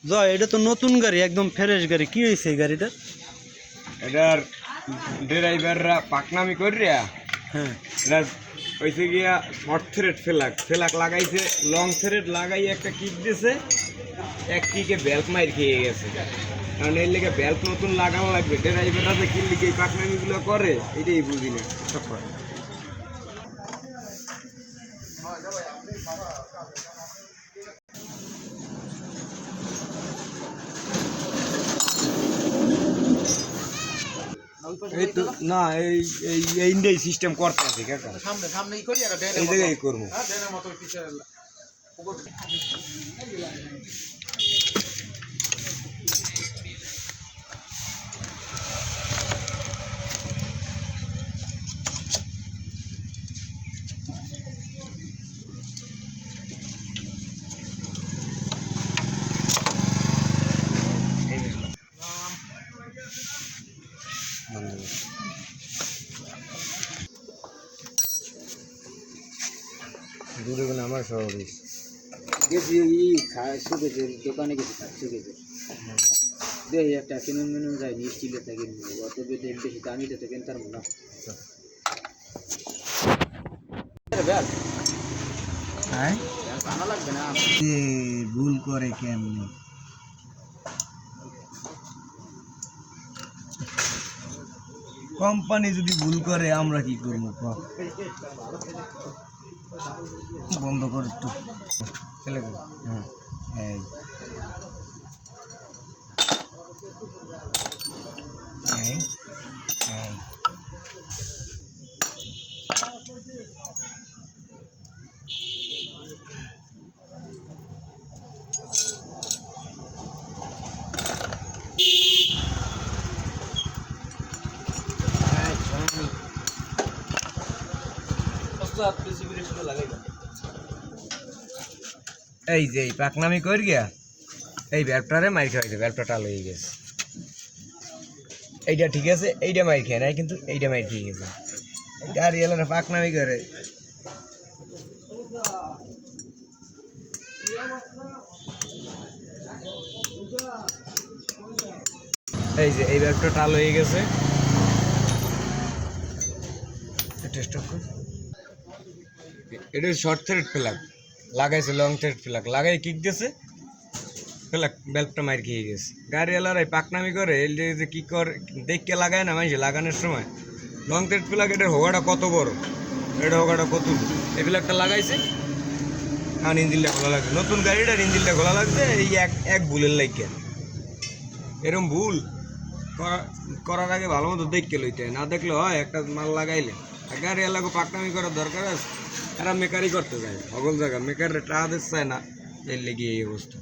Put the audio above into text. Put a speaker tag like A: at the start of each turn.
A: জয়, এটা তো নতুন গাড়ি, একদম ফ্রেশ গাড়ি। কি হয়েছে এই গাড়িটার?
B: এটার ড্রাইভাররা পাকনামি করিয়া
A: হ্যাঁ,
B: এটা হয়েছে গিয়া শর্ট থ্রেড ফেলাক লাগাইছে, লং থ্রেড লাগাই একটা কিক দিছে, এক কিকে বেল্ট মাইর খেয়ে গেছে। কারণ এর লেগে বেল্ট নতুন লাগানো লাগবে। ড্রাইভাররা যে কি লিগে এই পাকনামিগুলো করে এটাই বুঝি না। এই তো না, এই ইন্ডিয়াই সিস্টেম করতে আছে কাকা, এই জায়গায় করবো। দুর্গুণ আমার শহরে
C: গেছি শুকেছে, দোকানে গেছি শুকেছে দেখি একটা কিনুন মিনুন যায়নি, স্টিলের থেকে অত বেশি দামি তো কিনতে পারবো না। আনা লাগবে না,
B: ভুল করে কেমনি। কোম্পানি যদি ভুল করে আমরা কি করবো? বন্ধ করে একটু চলে গেল। হ্যাঁ, এই যে পাকনামি কর গিয়া এই ব্যাপটারে মাইর খাওয়াইছে, ব্যাপটা টাল হয়ে গেছে। এইটা ঠিক আছে, এইটা মাইর খেয়ে নাই, কিন্তু এইটা মাইর খেয়ে গেছে। গাড়ি এলো না পাকনামি করে। এই যে এই ব্যাপটা টাল হয়ে গেছে। এটা শর্ট থ্রেড ফেলাক লাগাইছে, লং থ্রেড ফেলাক লাগাই কিক দিয়েছে, ফেলাক বেল্টটা মার খেয়ে গেছে। গাড়ি এলারাই পাকনামি করে, এই যে কি করে দেখকে লাগায় না মানুষ লাগানোর সময়। লং থ্রেড ফেলাক এটার হোগাটা কত বড়, এটা হোগাটা কত, এই ফেলাকটা লাগাইছে। কারণ ইঞ্জিনটা খোলা লাগছে, নতুন গাড়িটার ইঞ্জিনটা খোলা লাগছে এই এক ভুলের লাগে। এরকম ভুল করার আগে ভালো মতো দেখতে লইতে হয়, না দেখলে হয় একটা মাল লাগাইলে। গাড়ি এলাকা পাকনামি করার দরকার আছে, এরা মেকারি করতে যায় সকল জায়গা, মেকারের টাকা দিচ্ছে না, এর লেগে এই অবস্থা।